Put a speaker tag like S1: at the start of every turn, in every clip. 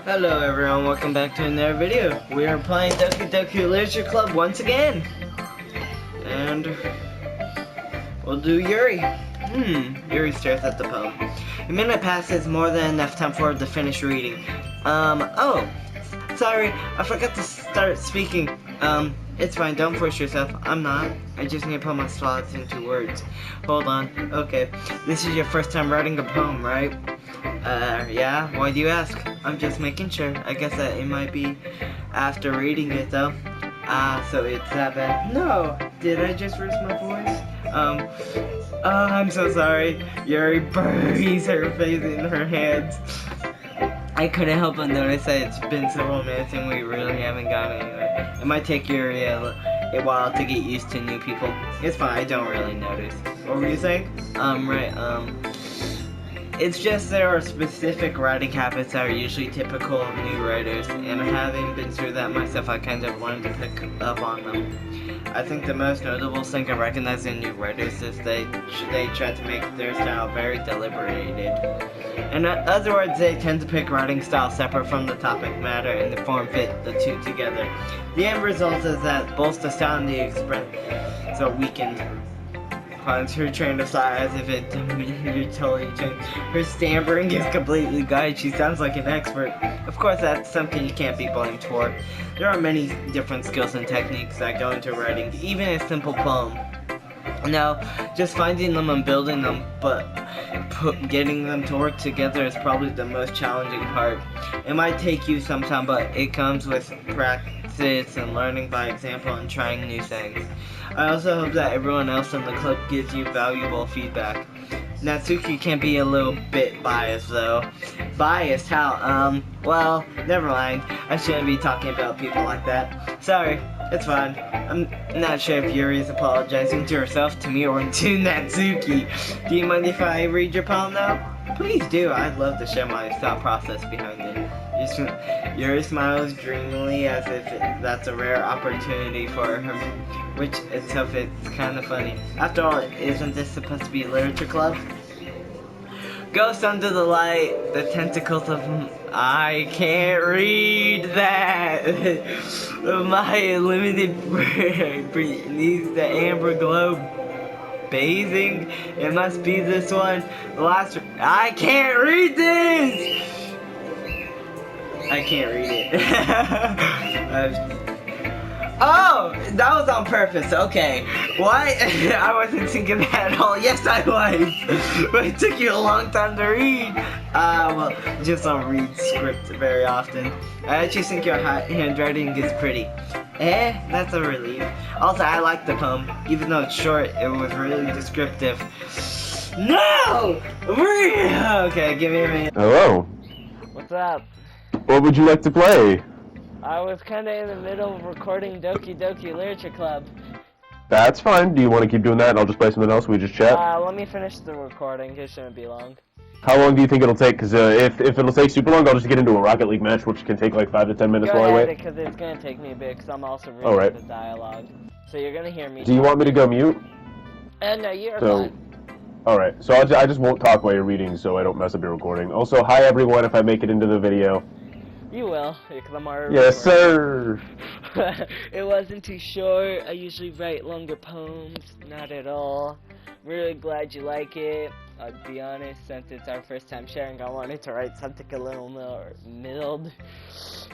S1: Hello everyone, welcome back to another video. We are playing Doki Doki Literature Club once again. And we'll do Yuri. Yuri stares at the poem. A minute passes, more than enough time for her to finish reading. Oh, sorry, I forgot to start speaking. It's fine, don't force yourself. I'm not. I just need to put my thoughts into words. Hold on. Okay, this is your first time writing a poem, right? Yeah, why do you ask? I'm just making sure. I guess that it might be after reading it, though. So it's that bad. No! Did I just raise my voice? I'm so sorry. Yuri buries her face in her hands. I couldn't help but notice that it's been several minutes and we really haven't gotten anywhere. It might take Yuri a while to get used to new people. It's fine, I don't really notice. What were you saying? It's just there are specific writing habits that are usually typical of new writers, and having been through that myself, I kind of learned to pick up on them. I think the most notable thing I recognize in new writers is they try to make their style very deliberated. In other words, they tend to pick writing styles separate from the topic matter and the form fit the two together. The end result is that both the style and the express are weakened. Her train of thought as if you're totally changed. Her stammering is completely gone. She sounds like an expert. Of course, that's something you can't be blamed for. There are many different skills and techniques that go into writing, even a simple poem. Now, just finding them and building them, but getting them to work together is probably the most challenging part. It might take you some time, but it comes with practice and learning by example and trying new things. I also hope that everyone else in the club gives you valuable feedback. Natsuki can be a little bit biased though. Biased? How? Well, never mind. I shouldn't be talking about people like that. Sorry, it's fine. I'm not sure if Yuri is apologizing to herself, to me, or to Natsuki. Do you mind if I read your poem now? Please do. I'd love to share my thought process behind it. Yuri smiles dreamily as if that's a rare opportunity for her, which itself is kind of funny. After all, isn't this supposed to be a literature club? Ghost under the light, the tentacles of... I can't read that! My limited brain needs the amber glow bathing. It must be this one. The last... I can't read this! I can't read it. Oh! That was on purpose, okay. What? I wasn't thinking that at all. Yes, I was. But it took you a long time to read. Well, just don't read script very often. I actually think your handwriting is pretty. That's a relief. Also, I like the poem. Even though it's short, it was really descriptive. No! Okay, give me a minute.
S2: Hello.
S1: What's up?
S2: What would you like to play?
S1: I was kinda in the middle of recording Doki Doki Literature Club.
S2: That's fine. Do you want to keep doing that and I'll just play something else? We just chat?
S1: Let me finish the recording. It shouldn't be long.
S2: How long do you think it'll take? Because if it'll take super long, I'll just get into a Rocket League match, which can take like 5 to 10 minutes while I wait.
S1: Because it's gonna take me a bit, because I'm also reading the dialogue. So you're gonna hear me.
S2: Do you want me to go mute?
S1: No, you're fine.
S2: Alright, so I just won't talk while you're reading so I don't mess up your recording. Also, hi everyone if I make it into the video.
S1: You will, because I'm already
S2: Yes, sir!
S1: It wasn't too short. I usually write longer poems. Not at all. Really glad you like it. I'll be honest, since it's our first time sharing, I wanted to write something a little more milled.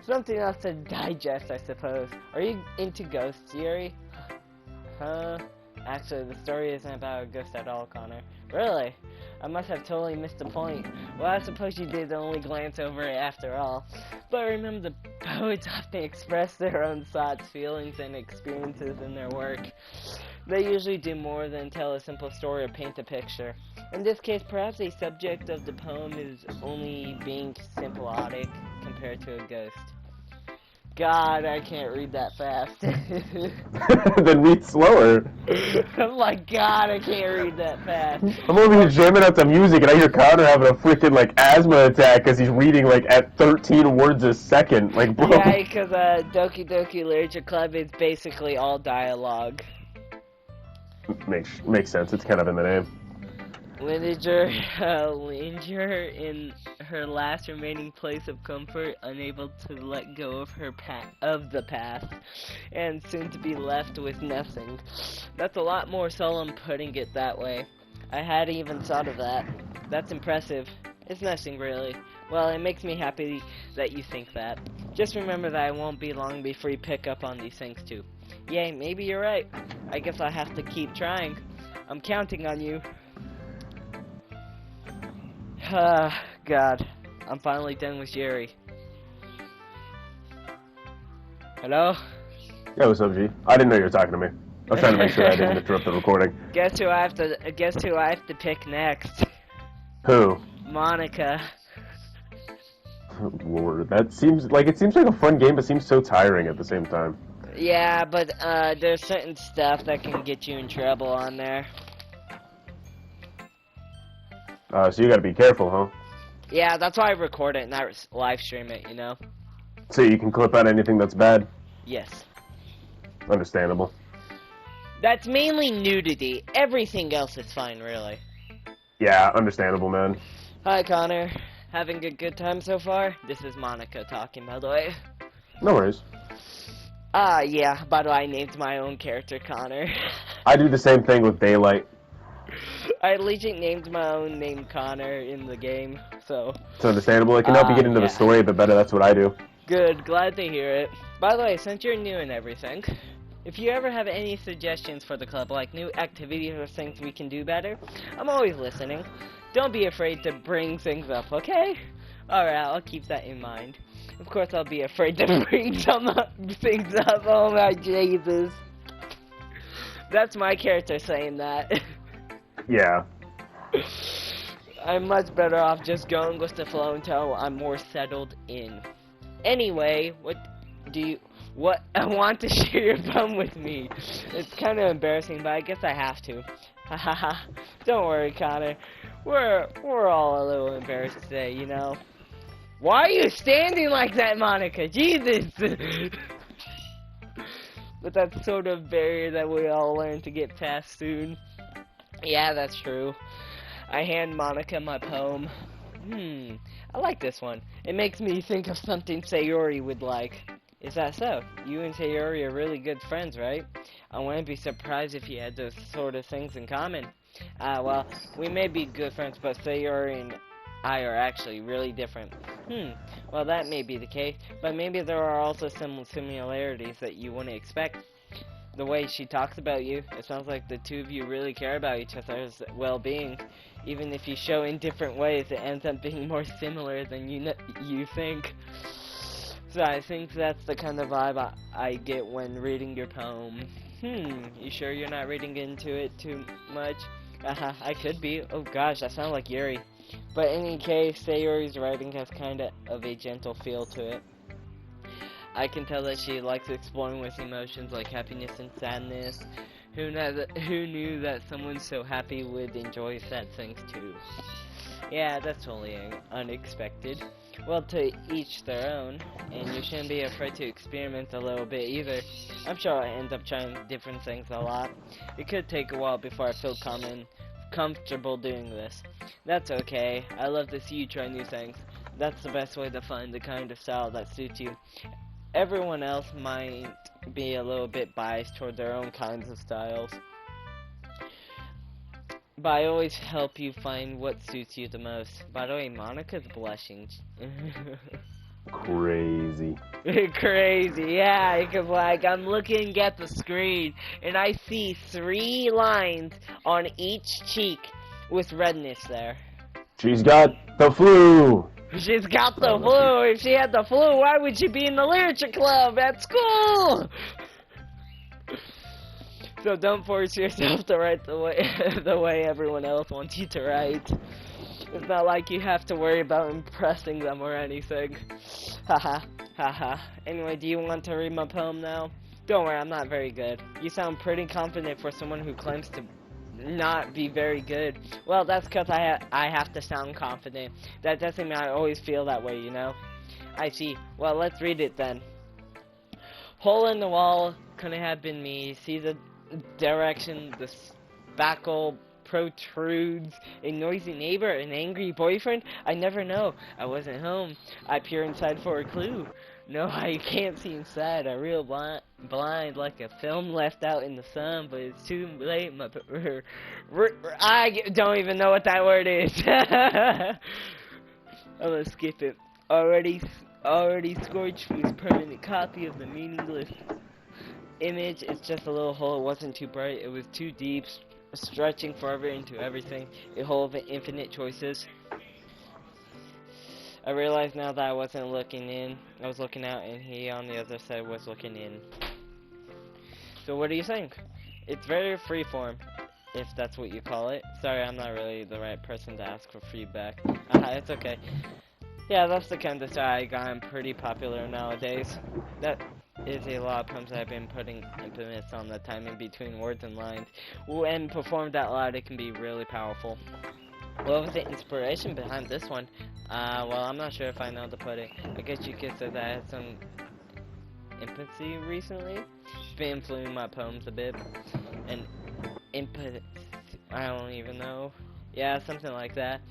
S1: Something else to digest, I suppose. Are you into ghosts, Yuri? Huh? Actually, the story isn't about a ghost at all, Connor. Really? I must have totally missed the point. Well, I suppose you did only glance over it after all. But remember, the poets often express their own thoughts, feelings, and experiences in their work. They usually do more than tell a simple story or paint a picture. In this case, perhaps a subject of the poem is only being symbolic compared to a ghost. God, I can't read that fast.
S2: Then read slower.
S1: Oh my god, I can't read that fast.
S2: I'm over here jamming out to music and I hear Connor having a freaking like asthma attack because he's reading like at 13 words a second. Like, bro.
S1: Yeah, because Doki Doki Literature Club is basically all dialogue.
S2: Makes sense. It's kind of in the name.
S1: Linger in
S3: her last remaining place of comfort, unable to let go of the past, and soon to be left with nothing. That's a lot more solemn putting it that way. I hadn't even thought of that. That's impressive. It's nothing really. Well, it makes me happy that you think that. Just remember that it won't be long before you pick up on these things too. Yay, maybe you're right. I guess I have to keep trying. I'm counting on you. God. I'm finally done with Jerry. Hello?
S2: Yeah, what's up, G? I didn't know you were talking to me. I was trying to make sure I didn't interrupt the recording.
S3: Guess who I have to pick next?
S2: Who?
S3: Monica.
S2: Lord, that seems like a fun game, but seems so tiring at the same time.
S3: Yeah, but there's certain stuff that can get you in trouble on there.
S2: So you gotta be careful, huh?
S3: Yeah, that's why I record it and not live stream it, you know?
S2: So you can clip out anything that's bad?
S3: Yes.
S2: Understandable.
S3: That's mainly nudity. Everything else is fine, really.
S2: Yeah, understandable, man.
S3: Hi, Connor. Having a good time so far? This is Monica talking, by the way.
S2: No worries.
S3: Yeah, by the way, I named my own character Connor.
S2: I do the same thing with Daylight.
S3: I legit named my own name Connor in the game, so...
S2: It's understandable. It can help you get into the story a bit better. That's what I do.
S3: Good, glad to hear it. By the way, since you're new and everything, if you ever have any suggestions for the club, like new activities or things we can do better, I'm always listening. Don't be afraid to bring things up, okay? Alright, I'll keep that in mind. Of course, I'll be afraid to bring some things up. Oh my Jesus. That's my character saying that.
S2: Yeah.
S3: I'm much better off just going with the flow until I'm more settled in. Anyway, I want to share your fun with me. It's kind of embarrassing, but I guess I have to. Hahaha. Don't worry, Connor. We're all a little embarrassed today, you know. Why are you standing like that, Monica? Jesus! But that's sort of barrier that we all learn to get past soon. Yeah, that's true. I hand Monica my poem. I like this one. It makes me think of something Sayori would like. Is that so? You and Sayori are really good friends, right? I wouldn't be surprised if you had those sort of things in common. Well, we may be good friends, but Sayori and I are actually really different. Well, that may be the case, but maybe there are also some similarities that you wouldn't expect. The way she talks about you, it sounds like the two of you really care about each other's well-being. Even if you show in different ways, it ends up being more similar than you think. So I think that's the kind of vibe I get when reading your poem. You sure you're not reading into it too much? I could be. Oh gosh, that sounds like Yuri. But in any case, Sayori's writing has kind of a gentle feel to it. I can tell that she likes exploring with emotions like happiness and sadness. Who knew that someone so happy would enjoy sad things too? Yeah, that's totally unexpected. Well, to each their own, and you shouldn't be afraid to experiment a little bit either. I'm sure I end up trying different things a lot. It could take a while before I feel comfortable doing this. That's okay. I love to see you try new things. That's the best way to find the kind of style that suits you. Everyone else might be a little bit biased toward their own kinds of styles, but I always help you find what suits you the most. By the way, Monica's blushing.
S2: Crazy.
S3: Crazy, yeah, because like I'm looking at the screen and I see 3 lines on each cheek with redness there.
S2: She's got the flu.
S3: She's got the flu. If she had the flu, why would she be in the literature club at school? So don't force yourself to write the way everyone else wants you to write. It's not like you have to worry about impressing them or anything. Haha, haha. Anyway, do you want to read my poem now? Don't worry, I'm not very good. You sound pretty confident for someone who claims to not be very good. Well, that's because I have to sound confident. That doesn't mean I always feel that way, you know? I see. Well, let's read it then. Hole in the wall couldn't have been me. See the direction the spackle protrudes, a noisy neighbor, an angry boyfriend? I never know. I wasn't home. I peer inside for a clue. No, I can't see inside. I real blind like a film left out in the sun, but it's too late. I don't even know what that word is. I'm gonna skip it. Already scorched whose permanent copy of the meaningless image. It's just a little hole. It wasn't too bright. It was too deep, stretching forever into everything. A hole of infinite choices. I realize now that I wasn't looking in. I was looking out, and he on the other side was looking in. So what do you think? It's very freeform, if that's what you call it. Sorry, I'm not really the right person to ask for feedback. It's okay. Yeah, that's the kind of style I got. I'm pretty popular nowadays. That is a lot of poems I've been putting emphasis on the time in between words and lines. When performed out loud, it can be really powerful. What was the inspiration behind this one? Well, I'm not sure if I know how to put it. I guess you could say that I had some empathy recently. It's been influencing my poems a bit. And input, I don't even know. Yeah, something like that.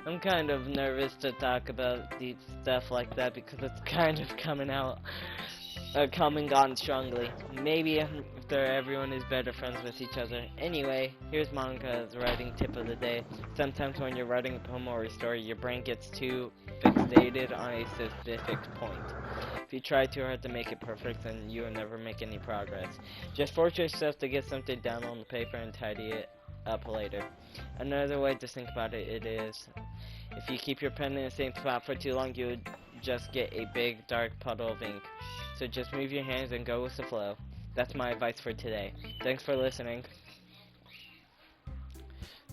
S3: I'm kind of nervous to talk about deep stuff like that because it's kind of coming on strongly. Maybe after everyone is better friends with each other. Anyway, here's Monica's writing tip of the day. Sometimes when you're writing a poem or a story, your brain gets too fixated on a specific point. If you try too hard to make it perfect, then you will never make any progress. Just force yourself to get something down on the paper and tidy it up later. Another way to think about it is, if you keep your pen in the same spot for too long, you would just get a big dark puddle of ink. So just move your hands and go with the flow. That's my advice for today. Thanks for listening.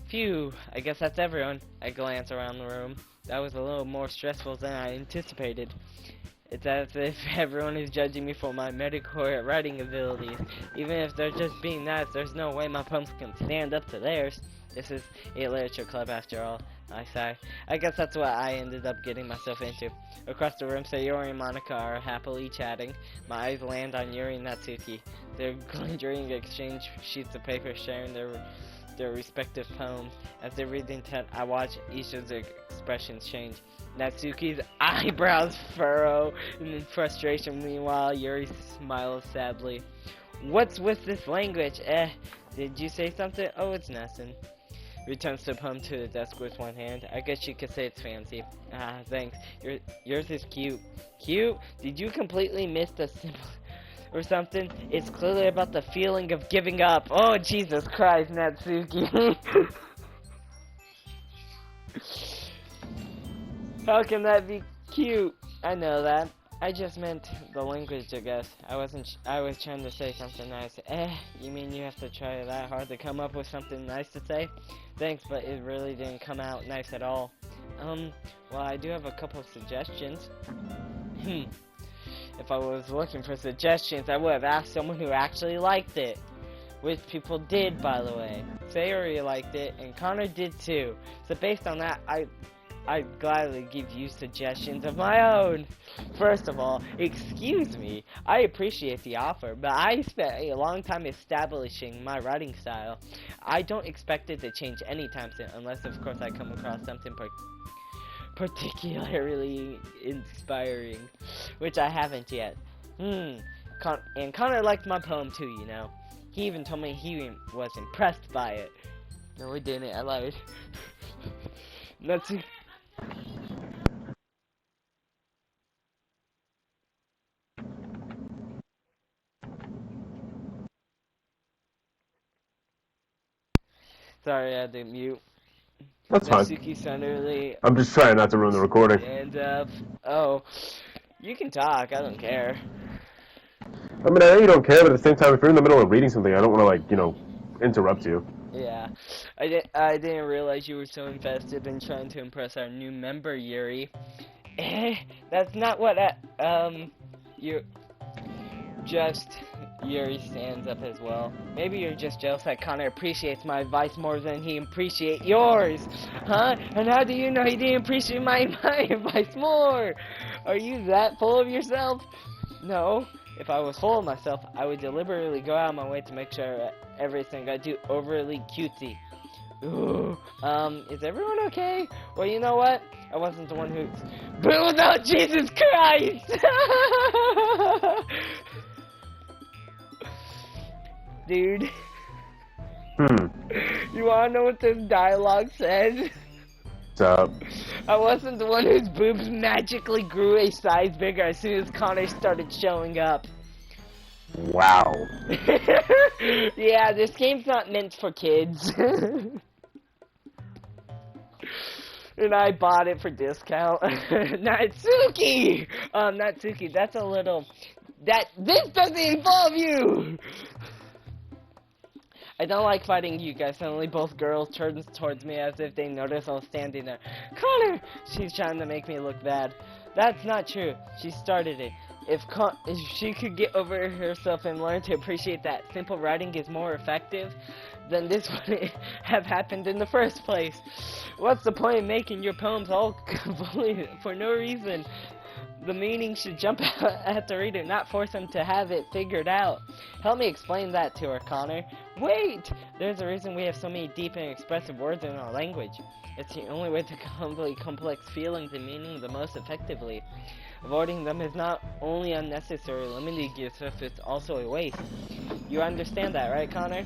S3: Phew, I guess that's everyone. I glance around the room. That was a little more stressful than I anticipated. It's as if everyone is judging me for my mediocre at writing abilities. Even if they're just being nice, there's no way my poems can stand up to theirs. This is a literature club after all, I sigh. I guess that's what I ended up getting myself into. Across the room, Sayori and Monica are happily chatting. My eyes land on Yuri and Natsuki. They're glintering exchange sheets of paper, sharing their respective poems. As they read the intent, I watch each of their expressions change. Natsuki's eyebrows furrow in frustration. Meanwhile, Yuri smiles sadly. What's with this language? Did you say something? Oh, it's nothing. Returns the poem to the desk with one hand. I guess you could say it's fancy. Thanks. Yours is cute. Cute? Did you completely miss the symbol or something? It's clearly about the feeling of giving up. Oh, Jesus Christ, Natsuki. How can that be cute? I know that. I just meant the language, I guess. I was trying to say something nice. You mean you have to try that hard to come up with something nice to say? Thanks, but it really didn't come out nice at all. Well, I do have a couple of suggestions. If I was looking for suggestions, I would have asked someone who actually liked it. Which people did, by the way. Sayori liked it, and Connor did too. So based on that, I'd gladly give you suggestions of my own. First of all, excuse me, I appreciate the offer, but I spent a long time establishing my writing style. I don't expect it to change anytime soon, unless of course I come across something particularly inspiring, which I haven't yet. And Connor liked my poem too, you know. He even told me he was impressed by it. No, he didn't, I lied. Not too... Sorry, I had to mute.
S2: That's fine.
S3: Natsuki suddenly
S2: I'm just trying not to ruin the recording.
S3: stand up. Oh, you can talk. I don't care.
S2: I mean, I know you don't care, but at the same time, if you're in the middle of reading something, I don't want to, like, interrupt you.
S3: Yeah, I didn't realize you were so invested in trying to impress our new member, Yuri. That's not what Yuri stands up as well. Maybe you're just jealous that Connor appreciates my advice more than he appreciates yours. Huh? And how do you know he didn't appreciate my advice more? Are you that full of yourself? No. If I was full of myself, I would deliberately go out of my way to make sure everything I do overly cutesy. Ooh, is everyone okay? Well, you know what? I wasn't the one who's... But no, Jesus Christ! Dude, you wanna know what this dialogue says?
S2: What's up?
S3: I wasn't the one whose boobs magically grew a size bigger as soon as Connor started showing up.
S2: Wow.
S3: Yeah, this game's not meant for kids. And I bought it for discount. Natsuki! Natsuki, that's a little... This doesn't involve you! I don't like fighting you guys. Suddenly both girls turns towards me as if they notice I was standing there. Connor! She's trying to make me look bad. That's not true. She started it. If she could get over herself and learn to appreciate that simple writing is more effective, then this wouldn't have happened in the first place. What's the point of making your poems all complete for no reason? The meaning should jump out at the reader, not force them to have it figured out. Help me explain that to her, Connor. Wait! There's a reason we have so many deep and expressive words in our language. It's the only way to convey complex feelings and meaning the most effectively. Avoiding them is not only unnecessary, limiting yourself is also a waste. You understand that, right, Connor?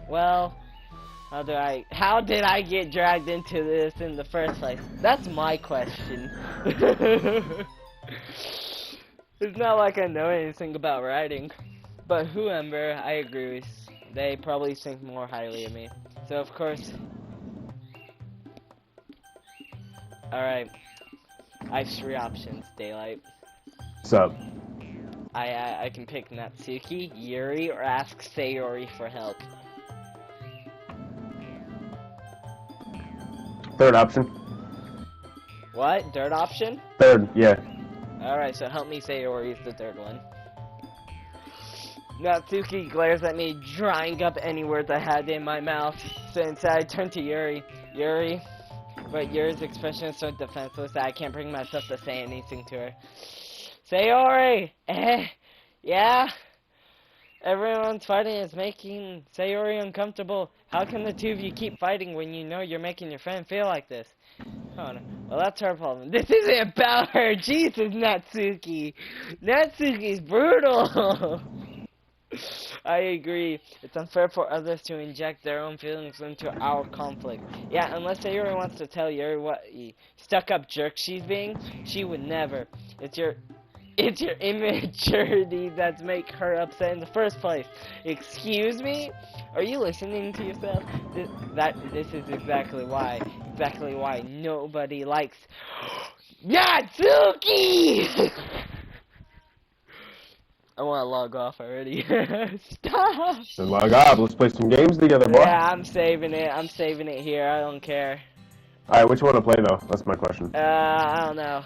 S3: Well, how did I get dragged into this in the first place? That's my question. It's not like I know anything about writing, but whoever, I agree with, they probably think more highly of me. So of course, alright, I have 3 options, Daylight.
S2: What's up?
S3: I can pick Natsuki, Yuri, or ask Sayori for help.
S2: Third option.
S3: What? Third option?
S2: Third, yeah.
S3: Alright, so help me, Sayori is the third one. Natsuki glares at me, drying up any words I had in my mouth. So instead I turn to Yuri. Yuri? But Yuri's expression is so defenseless that I can't bring myself to say anything to her. Sayori! Yeah? Everyone's fighting is making Sayori uncomfortable. How can the two of you keep fighting when you know you're making your friend feel like this? Oh no. Well, that's her problem. This isn't about her. Jesus, Natsuki. Natsuki's brutal. I agree. It's unfair for others to inject their own feelings into our conflict. Yeah, unless Sayori wants to tell Yuri what stuck-up jerk she's being, she would never. It's your immaturity that's make her upset in the first place. Excuse me? Are you listening to yourself? This is exactly why nobody likes Natsuki! I want to log off already. Stop!
S2: So log off. Let's play some games together, boy.
S3: Yeah, I'm saving it. I'm saving it here. I don't care.
S2: Alright, which one to play, though? That's my question.
S3: I don't know.